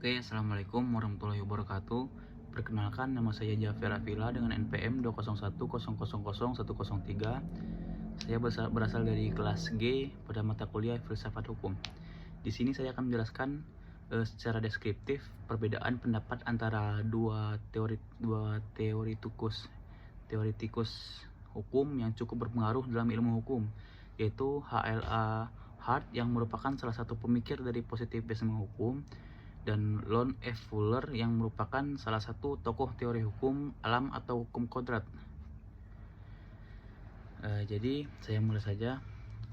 Oke, Assalamualaikum warahmatullahi wabarakatuh. Perkenalkan, nama saya Jafir Afila dengan NPM 201000103. Saya berasal dari kelas G pada mata kuliah Filsafat Hukum. Di sini saya akan menjelaskan secara deskriptif perbedaan pendapat antara dua teoritikus hukum yang cukup berpengaruh dalam ilmu hukum, yaitu H.L.A. Hart yang merupakan salah satu pemikir dari positivisme hukum, dan Lon F. Fuller yang merupakan salah satu tokoh teori hukum alam atau hukum kodrat. Jadi saya mulai saja.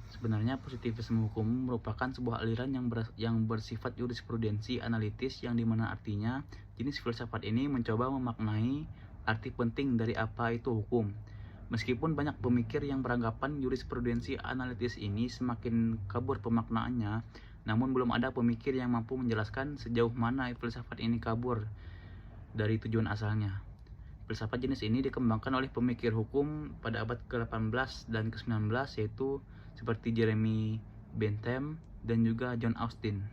Sebenarnya positivisme hukum merupakan sebuah aliran yang bersifat jurisprudensi analitis, yang dimana artinya jenis filsafat ini mencoba memaknai arti penting dari apa itu hukum. Meskipun banyak pemikir yang beranggapan jurisprudensi analitis ini semakin kabur pemaknaannya, namun belum ada pemikir yang mampu menjelaskan sejauh mana filsafat ini kabur dari tujuan asalnya. Filsafat jenis ini dikembangkan oleh pemikir hukum pada abad ke-18 dan ke-19, yaitu seperti Jeremy Bentham dan juga John Austin.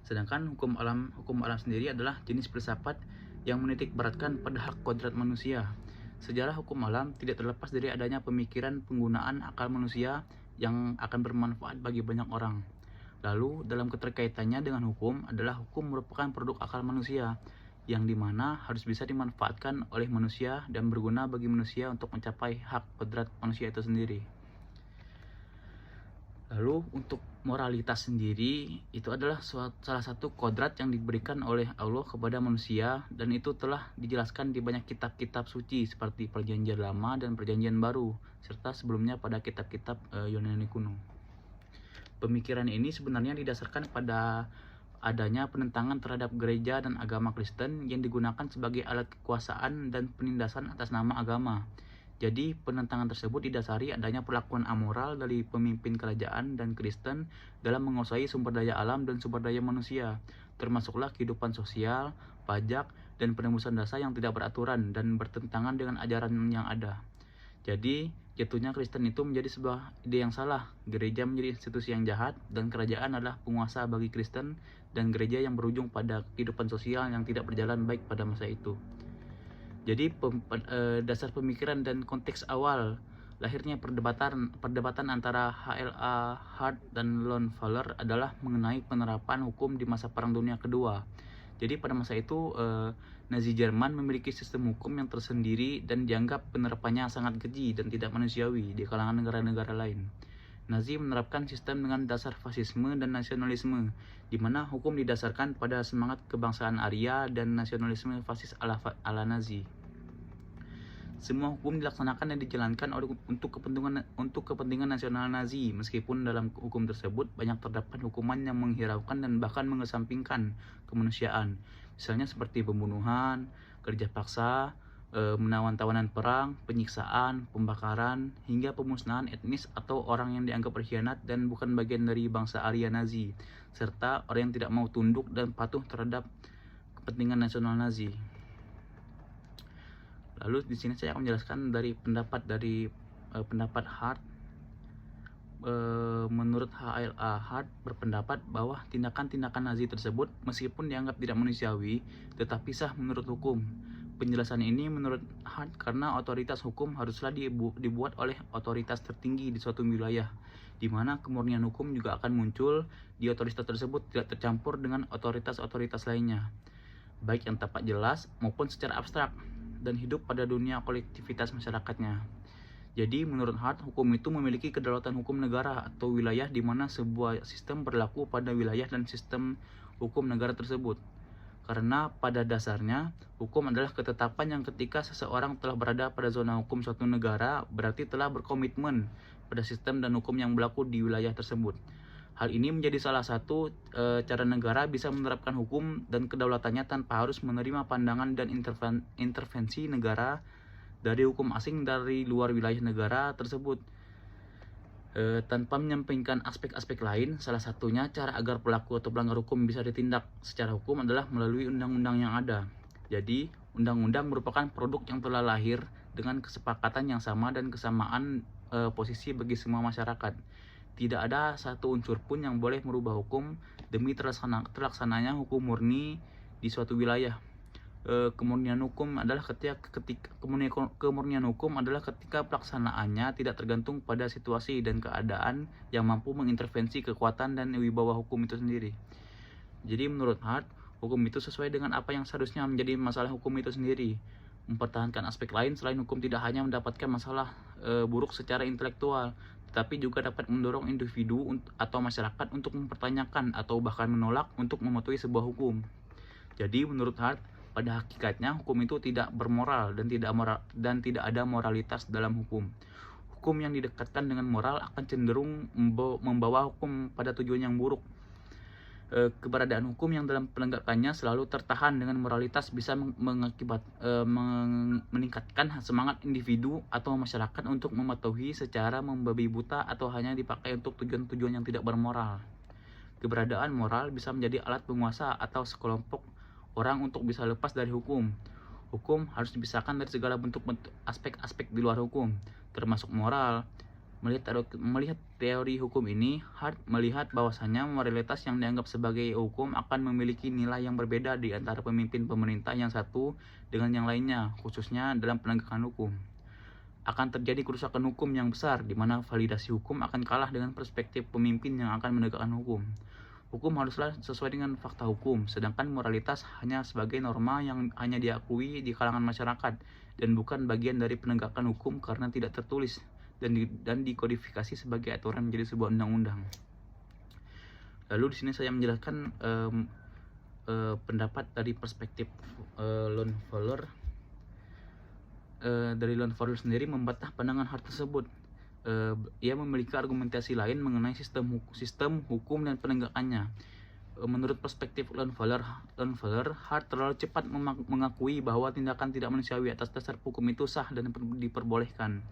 Sedangkan hukum alam sendiri adalah jenis filsafat yang menitik beratkan pada hak kodrat manusia. Sejarah hukum alam tidak terlepas dari adanya pemikiran penggunaan akal manusia yang akan bermanfaat bagi banyak orang. Lalu, dalam keterkaitannya dengan hukum adalah hukum merupakan produk akal manusia, yang dimana harus bisa dimanfaatkan oleh manusia dan berguna bagi manusia untuk mencapai hak kodrat manusia itu sendiri. Lalu untuk moralitas sendiri, itu adalah salah satu kodrat yang diberikan oleh Allah kepada manusia, dan itu telah dijelaskan di banyak kitab-kitab suci seperti Perjanjian Lama dan Perjanjian Baru, serta sebelumnya pada kitab-kitab Yunani kuno. Pemikiran ini sebenarnya didasarkan pada adanya penentangan terhadap gereja dan agama Kristen yang digunakan sebagai alat kekuasaan dan penindasan atas nama agama. Jadi penentangan tersebut didasari adanya perlakuan amoral dari pemimpin kerajaan dan Kristen dalam menguasai sumber daya alam dan sumber daya manusia, termasuklah kehidupan sosial, pajak, dan penembusan dosa yang tidak beraturan dan bertentangan dengan ajaran yang ada. Jadi, jatuhnya Kristen itu menjadi sebuah ide yang salah. Gereja menjadi institusi yang jahat, dan kerajaan adalah penguasa bagi Kristen, dan gereja yang berujung pada kehidupan sosial yang tidak berjalan baik pada masa itu. Jadi, dasar pemikiran dan konteks awal lahirnya perdebatan antara H.L.A. Hart dan Lon Fuller adalah mengenai penerapan hukum di masa Perang Dunia Kedua. Jadi pada masa itu Nazi Jerman memiliki sistem hukum yang tersendiri dan dianggap penerapannya sangat keji dan tidak manusiawi di kalangan negara-negara lain. Nazi menerapkan sistem dengan dasar fasisme dan nasionalisme, di mana hukum didasarkan pada semangat kebangsaan Arya dan nasionalisme fasis ala Nazi. Semua hukum dilaksanakan dan dijalankan untuk kepentingan nasional Nazi, meskipun dalam hukum tersebut banyak terdapat hukuman yang menghiraukan dan bahkan mengesampingkan kemanusiaan, misalnya seperti pembunuhan, kerja paksa, menawan tawanan perang, penyiksaan, pembakaran, hingga pemusnahan etnis atau orang yang dianggap berkhianat dan bukan bagian dari bangsa Arya Nazi, serta orang yang tidak mau tunduk dan patuh terhadap kepentingan nasional Nazi. Lalu di sini saya akan menjelaskan dari pendapat Hart. Menurut H.L.A. Hart berpendapat bahwa tindakan-tindakan Nazi tersebut meskipun dianggap tidak manusiawi, tetapi sah menurut hukum. Penjelasan ini menurut Hart karena otoritas hukum haruslah dibuat oleh otoritas tertinggi di suatu wilayah, di mana kemurnian hukum juga akan muncul di otoritas tersebut, tidak tercampur dengan otoritas-otoritas lainnya, baik yang tampak jelas maupun secara abstrak, dan hidup pada dunia kolektivitas masyarakatnya. Jadi menurut Hart, hukum itu memiliki kedaulatan hukum negara atau wilayah, di mana sebuah sistem berlaku pada wilayah dan sistem hukum negara tersebut. Karena pada dasarnya, hukum adalah ketetapan yang ketika seseorang telah berada pada zona hukum suatu negara, berarti telah berkomitmen pada sistem dan hukum yang berlaku di wilayah tersebut. Hal ini menjadi salah satu cara negara bisa menerapkan hukum dan kedaulatannya tanpa harus menerima pandangan dan intervensi negara dari hukum asing dari luar wilayah negara tersebut. Tanpa menyampaikan aspek-aspek lain, salah satunya cara agar pelaku atau pelanggar hukum bisa ditindak secara hukum adalah melalui undang-undang yang ada. Jadi, undang-undang merupakan produk yang telah lahir dengan kesepakatan yang sama dan kesamaan posisi bagi semua masyarakat. Tidak ada satu unsur pun yang boleh merubah hukum demi terlaksananya hukum murni di suatu wilayah. Kemurnian hukum adalah kemurnian hukum adalah ketika pelaksanaannya tidak tergantung pada situasi dan keadaan yang mampu mengintervensi kekuatan dan wibawa hukum itu sendiri. Jadi menurut Hart, hukum itu sesuai dengan apa yang seharusnya menjadi masalah hukum itu sendiri. Mempertahankan aspek lain selain hukum tidak hanya mendapatkan masalah buruk secara intelektual, tetapi juga dapat mendorong individu atau masyarakat untuk mempertanyakan atau bahkan menolak untuk mematuhi sebuah hukum. Jadi menurut Hart, pada hakikatnya hukum itu tidak bermoral dan tidak ada moralitas dalam hukum. Hukum yang didekatkan dengan moral akan cenderung membawa hukum pada tujuan yang buruk. Keberadaan hukum yang dalam penegakannya selalu tertahan dengan moralitas bisa meningkatkan semangat individu atau masyarakat untuk mematuhi secara membabi buta atau hanya dipakai untuk tujuan-tujuan yang tidak bermoral. Keberadaan moral bisa menjadi alat penguasa atau sekelompok orang untuk bisa lepas dari hukum. Hukum harus dipisahkan dari segala bentuk aspek-aspek di luar hukum, termasuk moral. Melihat teori hukum ini, Hart melihat bahwasanya moralitas yang dianggap sebagai hukum akan memiliki nilai yang berbeda di antara pemimpin pemerintah yang satu dengan yang lainnya, khususnya dalam penegakan hukum. Akan terjadi kerusakan hukum yang besar, di mana validasi hukum akan kalah dengan perspektif pemimpin yang akan menegakkan hukum. Hukum haruslah sesuai dengan fakta hukum, sedangkan moralitas hanya sebagai norma yang hanya diakui di kalangan masyarakat dan bukan bagian dari penegakan hukum karena tidak tertulis dan dikodifikasi sebagai aturan menjadi sebuah undang-undang. Lalu di sini saya menjelaskan pendapat dari perspektif Lon Fowler. Dari Lon Fowler sendiri membantah pandangan Hart tersebut. Ia memiliki argumentasi lain mengenai sistem hukum dan penegakannya. Menurut perspektif Lon Fowler, Hart terlalu cepat mengakui bahwa tindakan tidak manusiawi atas dasar hukum itu sah dan diperbolehkan.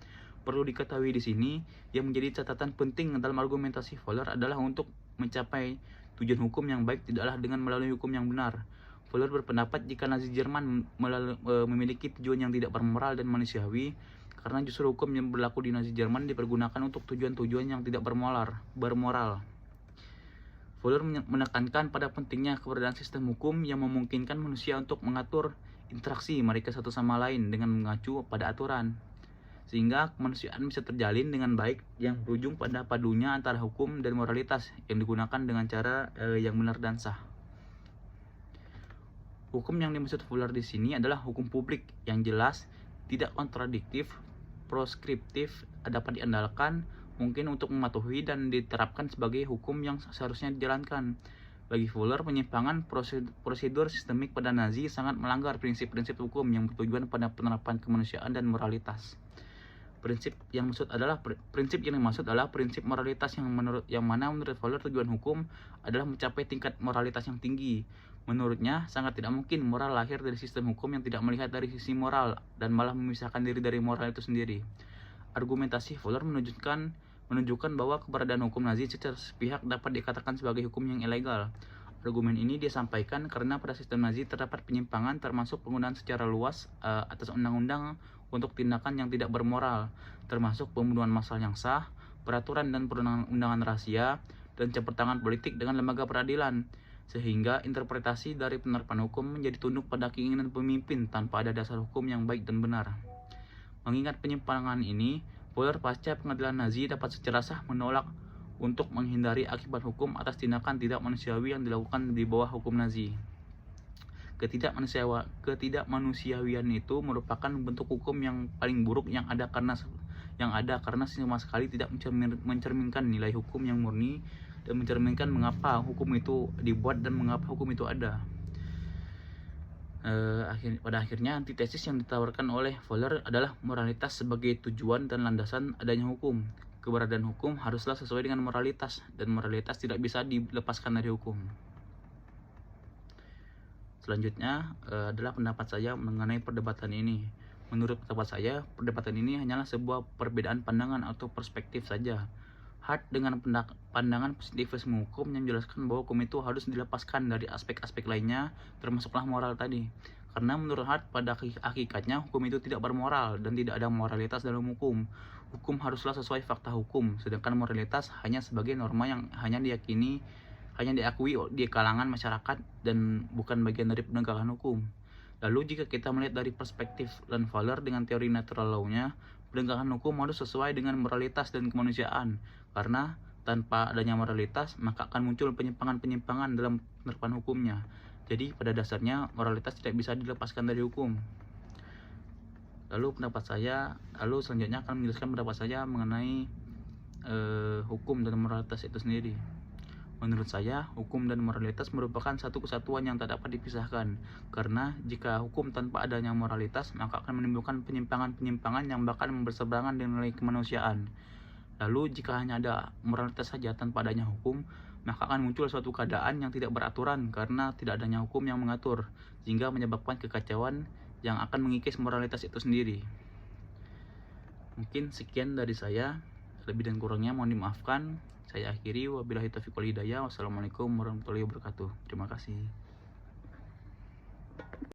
Perlu diketahui di sini, yang menjadi catatan penting dalam argumentasi Fowler adalah untuk mencapai tujuan hukum yang baik tidaklah dengan melalui hukum yang benar. Fowler berpendapat jika Nazi Jerman memiliki tujuan yang tidak bermoral dan manusiawi, karena justru hukum yang berlaku di Nazi Jerman dipergunakan untuk tujuan-tujuan yang tidak bermoral. Fowler menekankan pada pentingnya keberadaan sistem hukum yang memungkinkan manusia untuk mengatur interaksi mereka satu sama lain dengan mengacu pada aturan, sehingga kemanusiaan bisa terjalin dengan baik yang berujung pada padunya antara hukum dan moralitas yang digunakan dengan cara yang benar dan sah. Hukum yang dimaksud Fowler di sini adalah hukum publik yang jelas, tidak kontradiktif, proskriptif, dapat diandalkan, mungkin untuk mematuhi dan diterapkan sebagai hukum yang seharusnya dijalankan. Bagi Fowler, penyimpangan prosedur sistemik pada Nazi sangat melanggar prinsip-prinsip hukum yang bertujuan pada penerapan kemanusiaan dan moralitas. Prinsip yang dimaksud adalah prinsip moralitas yang mana menurut Fowler tujuan hukum adalah mencapai tingkat moralitas yang tinggi. Menurutnya, sangat tidak mungkin moral lahir dari sistem hukum yang tidak melihat dari sisi moral dan malah memisahkan diri dari moral itu sendiri. Argumentasi Fowler menunjukkan bahwa keberadaan hukum Nazi secara sepihak dapat dikatakan sebagai hukum yang ilegal. Argumen ini dia sampaikan karena pada sistem Nazi terdapat penyimpangan termasuk penggunaan secara luas atas undang-undang untuk tindakan yang tidak bermoral, termasuk pembunuhan massal yang sah, peraturan dan perundangan rahasia, dan campur tangan politik dengan lembaga peradilan, sehingga interpretasi dari penerapan hukum menjadi tunduk pada keinginan pemimpin tanpa ada dasar hukum yang baik dan benar. Mengingat penyimpangan ini, Fowler pasca pengadilan Nazi dapat secara sah menolak untuk menghindari akibat hukum atas tindakan tidak manusiawi yang dilakukan di bawah hukum Nazi. Ketidakmanusiawian itu merupakan bentuk hukum yang paling buruk yang ada karena sama sekali tidak mencerminkan nilai hukum yang murni dan mencerminkan mengapa hukum itu dibuat dan mengapa hukum itu ada. Pada akhirnya antitesis yang ditawarkan oleh Fowler adalah moralitas sebagai tujuan dan landasan adanya hukum. Keberadaan hukum haruslah sesuai dengan moralitas, dan moralitas tidak bisa dilepaskan dari hukum. Selanjutnya adalah pendapat saya mengenai perdebatan ini. Menurut pendapat saya, perdebatan ini hanyalah sebuah perbedaan pandangan atau perspektif saja. Hart dengan pandangan positivisme hukum yang menjelaskan bahwa hukum itu harus dilepaskan dari aspek-aspek lainnya, termasuklah moral tadi. Karena menurut Hart, pada hakikatnya hukum itu tidak bermoral dan tidak ada moralitas dalam hukum. Hukum haruslah sesuai fakta hukum, sedangkan moralitas hanya sebagai norma yang hanya diakui di kalangan masyarakat dan bukan bagian dari penegakan hukum. Lalu jika kita melihat dari perspektif Landvaler dengan teori natural law-nya, penegakan hukum harus sesuai dengan moralitas dan kemanusiaan, karena tanpa adanya moralitas maka akan muncul penyimpangan-penyimpangan dalam penerapan hukumnya. Jadi pada dasarnya moralitas tidak bisa dilepaskan dari hukum. Lalu selanjutnya akan menjelaskan pendapat saya mengenai hukum dan moralitas itu sendiri. Menurut saya, hukum dan moralitas merupakan satu kesatuan yang tak dapat dipisahkan, karena jika hukum tanpa adanya moralitas, maka akan menimbulkan penyimpangan-penyimpangan yang bahkan berseberangan dengan nilai kemanusiaan. Lalu, jika hanya ada moralitas saja tanpa adanya hukum, maka akan muncul suatu keadaan yang tidak beraturan karena tidak adanya hukum yang mengatur, sehingga menyebabkan kekacauan yang akan mengikis moralitas itu sendiri. Mungkin sekian dari saya, lebih dan kurangnya mohon dimaafkan. Saya akhiri, wabillahi taufiq wal hidayah. Wassalamualaikum warahmatullahi wabarakatuh. Terima kasih.